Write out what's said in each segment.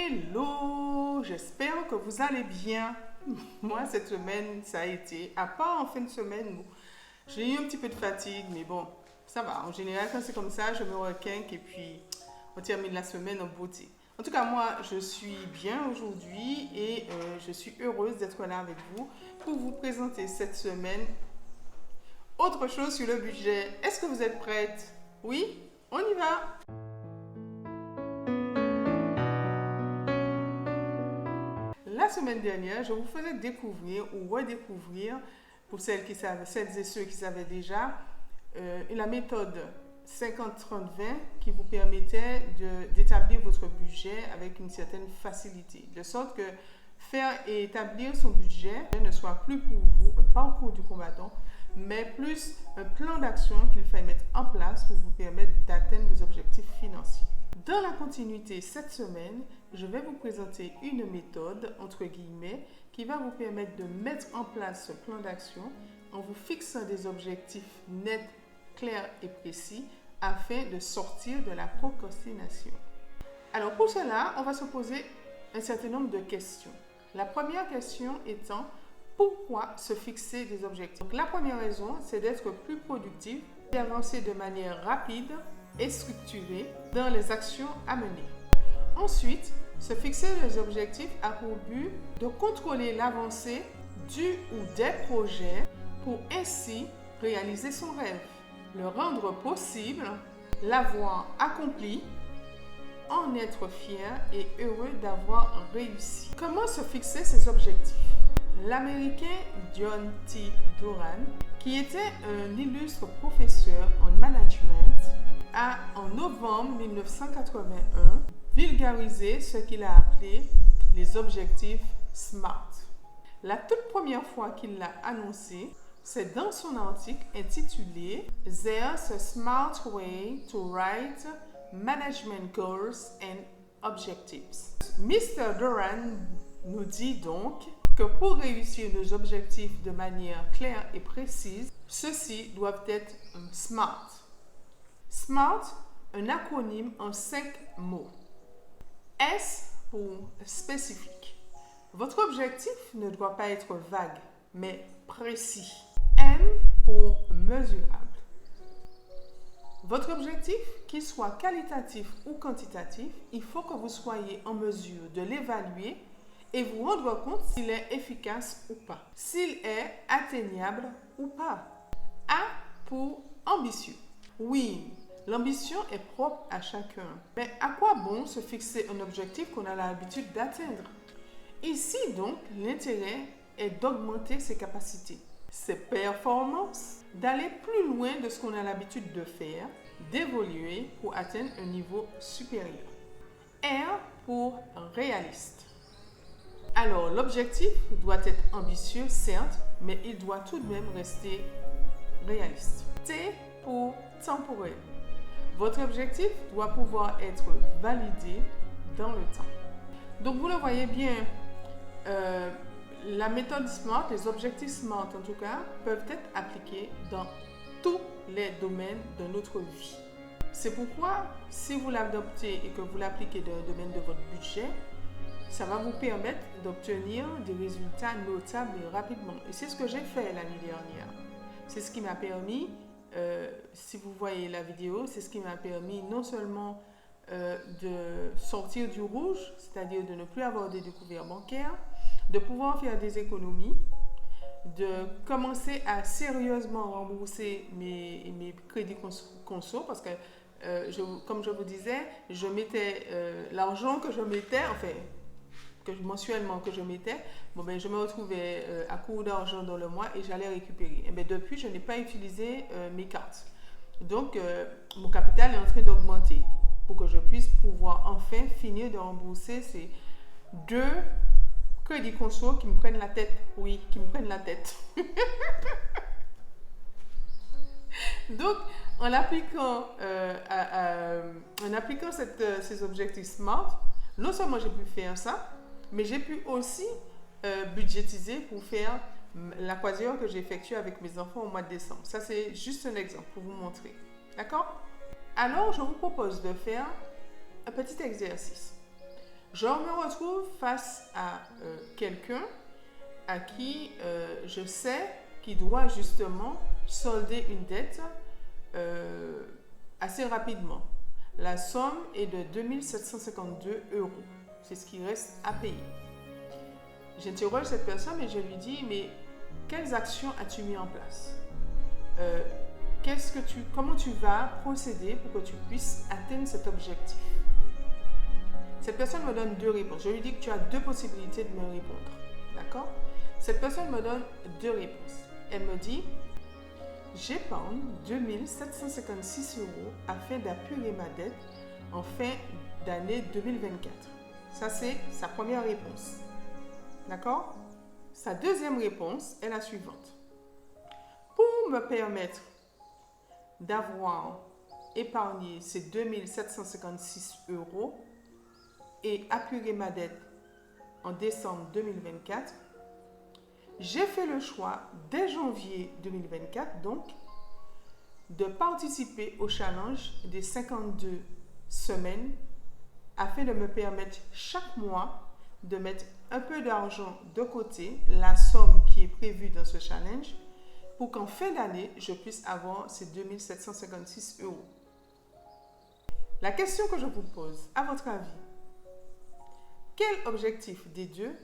Hello, j'espère que vous allez bien. Moi, cette semaine, ça a été, à part en fin de semaine, j'ai eu un petit peu de fatigue, mais bon, ça va. En général, quand c'est comme ça, je me requinque et puis on termine la semaine en beauté. En tout cas, moi, je suis bien aujourd'hui et je suis heureuse d'être là avec vous pour vous présenter cette semaine autre chose sur le budget. Est-ce que vous êtes prête? Oui? On y va! La semaine dernière, je vous faisais découvrir ou redécouvrir, pour celles et ceux qui savaient déjà, la méthode 50-30-20 qui vous permettait d'établir votre budget avec une certaine facilité. De sorte que faire et établir son budget ne soit plus pour vous un parcours du combattant, mais plus un plan d'action qu'il faille mettre en place pour vous permettre d'atteindre vos objectifs financiers. Dans la continuité, cette semaine, je vais vous présenter une méthode, entre guillemets, qui va vous permettre de mettre en place ce plan d'action en vous fixant des objectifs nets, clairs et précis afin de sortir de la procrastination. Alors pour cela, on va se poser un certain nombre de questions. La première question étant, pourquoi se fixer des objectifs? Donc, la première raison, c'est d'être plus productif et avancer de manière rapide et structurée dans les actions à mener. Ensuite, se fixer des objectifs a pour but de contrôler l'avancée du ou des projets pour ainsi réaliser son rêve, le rendre possible, l'avoir accompli, en être fier et heureux d'avoir réussi. Comment se fixer ces objectifs? L'Américain John T. Duran, qui était un illustre professeur en management, a en novembre 1981 vulgarisé ce qu'il a appelé les objectifs SMART. La toute première fois qu'il l'a annoncé, c'est dans son article intitulé There's a Smart Way to Write Management Goals and Objectives. Mr. Duran nous dit donc que pour réussir nos objectifs de manière claire et précise, ceux-ci doivent être SMART. SMART, un acronyme en 5 mots. S pour spécifique. Votre objectif ne doit pas être vague, mais précis. M pour mesurable. Votre objectif, qu'il soit qualitatif ou quantitatif, il faut que vous soyez en mesure de l'évaluer et vous rendre compte s'il est efficace ou pas, s'il est atteignable ou pas. A pour ambitieux. Oui, l'ambition est propre à chacun. Mais à quoi bon se fixer un objectif qu'on a l'habitude d'atteindre? Ici donc, l'intérêt est d'augmenter ses capacités, ses performances, d'aller plus loin de ce qu'on a l'habitude de faire, d'évoluer pour atteindre un niveau supérieur. R pour réaliste. Alors, l'objectif doit être ambitieux, certes, mais il doit tout de même rester réaliste. T pour temporel. Votre objectif doit pouvoir être validé dans le temps. Donc, vous le voyez bien, la méthode SMART, les objectifs SMART en tout cas, peuvent être appliqués dans tous les domaines de notre vie. C'est pourquoi, si vous l'adoptez et que vous l'appliquez dans le domaine de votre budget, ça va vous permettre d'obtenir des résultats notables rapidement. Et c'est ce que j'ai fait l'année dernière. C'est ce qui m'a permis, si vous voyez la vidéo, c'est ce qui m'a permis non seulement de sortir du rouge, c'est-à-dire de ne plus avoir des découverts bancaires, de pouvoir faire des économies, de commencer à sérieusement rembourser mes crédits conso parce que, comme je vous disais, je mettais l'argent que je mettais, enfin, mensuellement que je mettais, je me retrouvais à court d'argent dans le mois et j'allais récupérer. Et depuis, je n'ai pas utilisé mes cartes. Donc, mon capital est en train d'augmenter pour que je puisse pouvoir enfin finir de rembourser ces 2 crédits conso qui me prennent la tête. Oui, qui me prennent la tête. Donc, en appliquant ces objectifs SMART, non seulement j'ai pu faire ça, mais j'ai pu aussi budgétiser pour faire la croisière que j'ai effectuée avec mes enfants au mois de décembre. Ça, c'est juste un exemple pour vous montrer. D'accord? Alors, je vous propose de faire un petit exercice. Je me retrouve face à quelqu'un à qui je sais qu'il doit justement solder une dette assez rapidement. La somme est de 2752 €. C'est ce qui reste à payer. J'interroge cette personne et je lui dis, mais quelles actions as-tu mis en place? Comment tu vas procéder pour que tu puisses atteindre cet objectif? Cette personne me donne 2 réponses. Je lui dis que tu as 2 possibilités de me répondre. D'accord? Cette personne me donne 2 réponses. Elle me dit, j'épargne 2756 € afin d'apurer ma dette en fin d'année 2024. Ça, c'est sa première réponse. D'accord? Sa deuxième réponse est la suivante. Pour me permettre d'avoir épargné ces 2756 € et apurer ma dette en décembre 2024, j'ai fait le choix dès janvier 2024 donc de participer au challenge des 52 semaines afin de me permettre chaque mois de mettre un peu d'argent de côté, la somme qui est prévue dans ce challenge, pour qu'en fin d'année, je puisse avoir ces 2756 €. La question que je vous pose, à votre avis, quel objectif des deux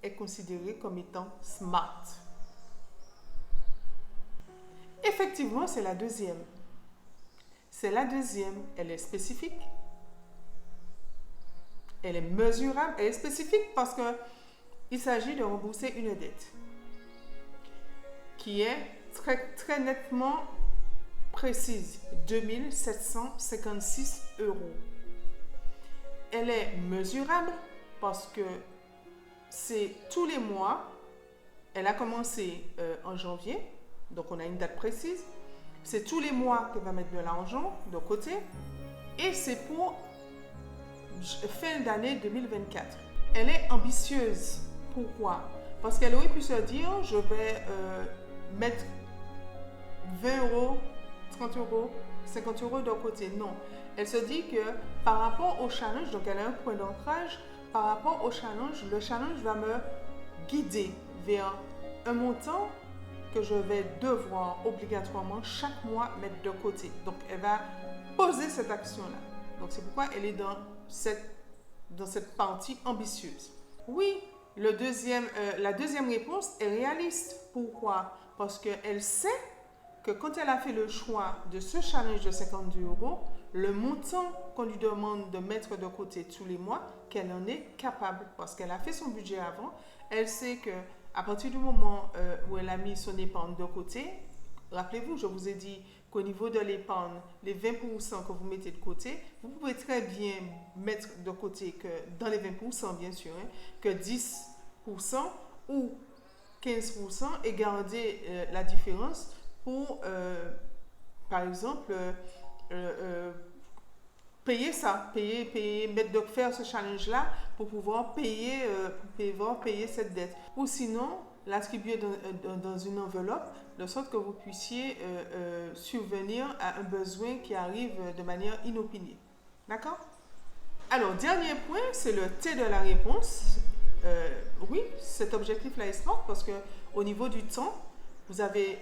est considéré comme étant SMART? Effectivement, c'est la deuxième. C'est la deuxième. Elle est spécifique. Elle est mesurable. Elle est spécifique parce qu'il s'agit de rembourser une dette qui est très nettement précise. 2756 €. Elle est mesurable parce que c'est tous les mois. Elle a commencé en janvier, donc on a une date précise. C'est tous les mois qu'elle va mettre de l'argent de côté et c'est pour fin d'année 2024. Elle est ambitieuse. Pourquoi? Parce qu'elle aurait pu se dire, je vais mettre 20 €, 30 €, 50 € de côté. Non. Elle se dit que par rapport au challenge, donc elle a un point d'ancrage, par rapport au challenge, le challenge va me guider vers un montant que je vais devoir obligatoirement chaque mois mettre de côté. Donc, elle va poser cette action-là. Donc, c'est pourquoi elle est dans cette partie ambitieuse. Oui, la deuxième réponse est réaliste. Pourquoi? Parce qu'elle sait que quand elle a fait le choix de ce challenge de 52 €, le montant qu'on lui demande de mettre de côté tous les mois, qu'elle en est capable parce qu'elle a fait son budget avant. Elle sait qu'à partir du moment où elle a mis son épargne de côté, rappelez-vous, je vous ai dit qu'au niveau de l'épargne, les 20% que vous mettez de côté, vous pouvez très bien mettre de côté que dans les 20%, bien sûr, que 10% ou 15% et garder la différence pour, par exemple, payer ça, faire ce challenge-là pour pouvoir payer cette dette. Ou sinon, l'attribuer dans une enveloppe, de sorte que vous puissiez subvenir à un besoin qui arrive de manière inopinée. D'accord? Alors, dernier point, c'est le T de la réponse. Oui, cet objectif-là est smart parce qu'au niveau du temps, vous avez...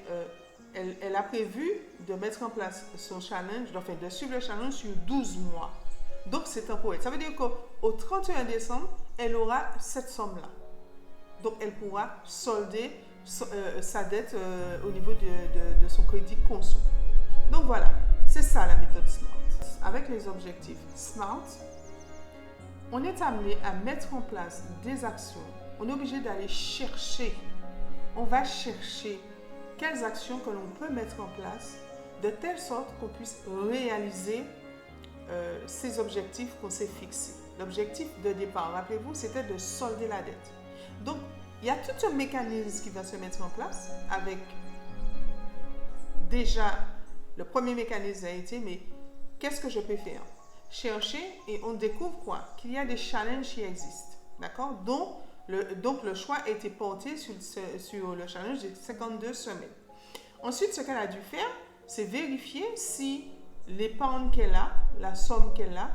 Elle a prévu de mettre en place son challenge, enfin de suivre le challenge sur 12 mois. Donc, c'est temporel. Ça veut dire qu'au 31 décembre, elle aura cette somme-là. Donc, elle pourra solder sa dette au niveau de son crédit conso. Donc, voilà. C'est ça la méthode SMART. Avec les objectifs SMART, on est amené à mettre en place des actions. On est obligé d'aller chercher. On va chercher quelles actions que l'on peut mettre en place de telle sorte qu'on puisse réaliser ces objectifs qu'on s'est fixés. L'objectif de départ, rappelez-vous, c'était de solder la dette. Donc, il y a tout un mécanisme qui va se mettre en place avec déjà, le premier mécanisme a été, mais qu'est-ce que je peux faire? Chercher et on découvre quoi? Qu'il y a des challenges qui existent, d'accord? Donc, le choix a été porté sur le challenge de 52 semaines. Ensuite, ce qu'elle a dû faire, c'est vérifier si l'épargne qu'elle a, la somme qu'elle a,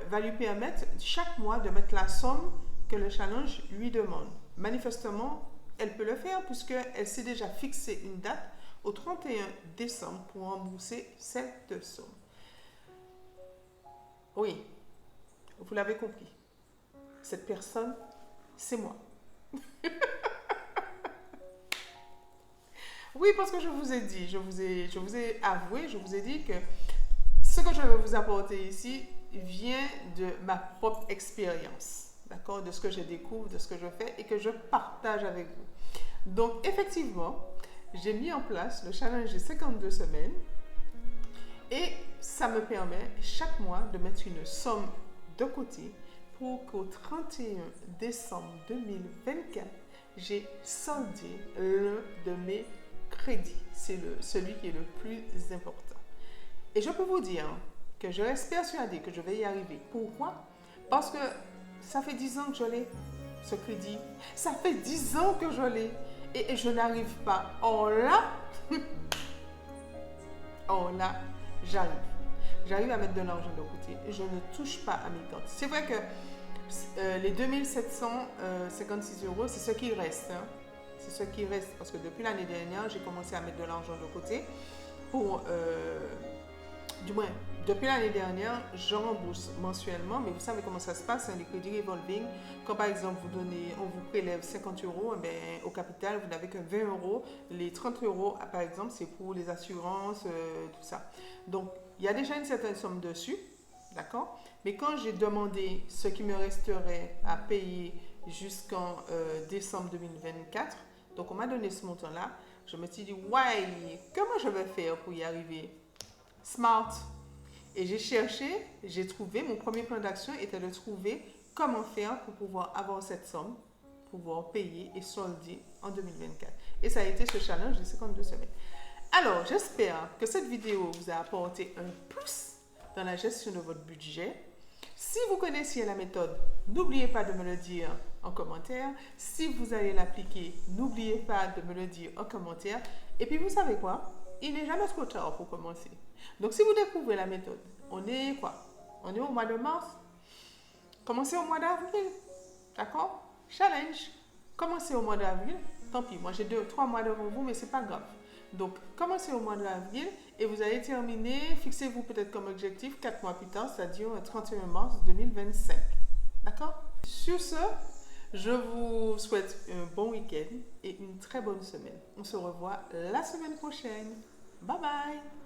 va lui permettre chaque mois de mettre la somme que le challenge lui demande. Manifestement, elle peut le faire puisqu'elle s'est déjà fixé une date au 31 décembre pour rembourser cette somme. Oui, vous l'avez compris. Cette personne, c'est moi. Oui, parce que je vous ai dit, je vous ai avoué, je vous ai dit que ce que je vais vous apporter ici vient de ma propre expérience, d'accord, de ce que je découvre, de ce que je fais et que je partage avec vous. Donc, effectivement, j'ai mis en place le challenge des 52 semaines et ça me permet chaque mois de mettre une somme de côté pour qu'au 31 décembre 2024, j'ai soldé l'un de mes crédits. C'est celui qui est le plus important. Et je peux vous dire que je reste persuadée que je vais y arriver. Pourquoi? Parce que ça fait 10 ans que je l'ai, ce crédit. Ça fait 10 ans que je l'ai. Et je n'arrive pas. Oh là, oh là, j'arrive. J'arrive à mettre de l'argent de côté. Je ne touche pas à mes comptes. C'est vrai que les 2756 €, c'est ce qui reste. Hein. C'est ce qui reste. Parce que depuis l'année dernière, j'ai commencé à mettre de l'argent de côté pour... du moins, depuis l'année dernière, je rembourse mensuellement, mais vous savez comment ça se passe, hein, les crédits revolving. Quand par exemple, on vous prélève 50 €, au capital, vous n'avez que 20 €. Les 30 € par exemple, c'est pour les assurances, tout ça. Donc, il y a déjà une certaine somme dessus, d'accord? Mais quand j'ai demandé ce qui me resterait à payer jusqu'en décembre 2024, donc on m'a donné ce montant-là, je me suis dit, ouais, comment je vais faire pour y arriver? Smart. Et j'ai cherché, j'ai trouvé, mon premier plan d'action était de trouver comment faire pour pouvoir avoir cette somme, pouvoir payer et solder en 2024. Et ça a été ce challenge de 52 semaines. Alors, j'espère que cette vidéo vous a apporté un plus dans la gestion de votre budget. Si vous connaissiez la méthode, n'oubliez pas de me le dire en commentaire. Si vous allez l'appliquer, n'oubliez pas de me le dire en commentaire. Et puis, vous savez quoi? Il n'est jamais trop tard pour commencer. Donc, si vous découvrez la méthode, on est quoi? On est au mois de mars. Commencez au mois d'avril. D'accord? Challenge. Commencez au mois d'avril. Tant pis, moi j'ai 3 mois devant vous, mais c'est pas grave. Donc, commencez au mois d'avril et vous allez terminer, fixez-vous peut-être comme objectif 4 mois plus tard, c'est-à-dire le 31 mars 2025. D'accord? Sur ce, je vous souhaite un bon week-end et une très bonne semaine. On se revoit la semaine prochaine. Bye bye!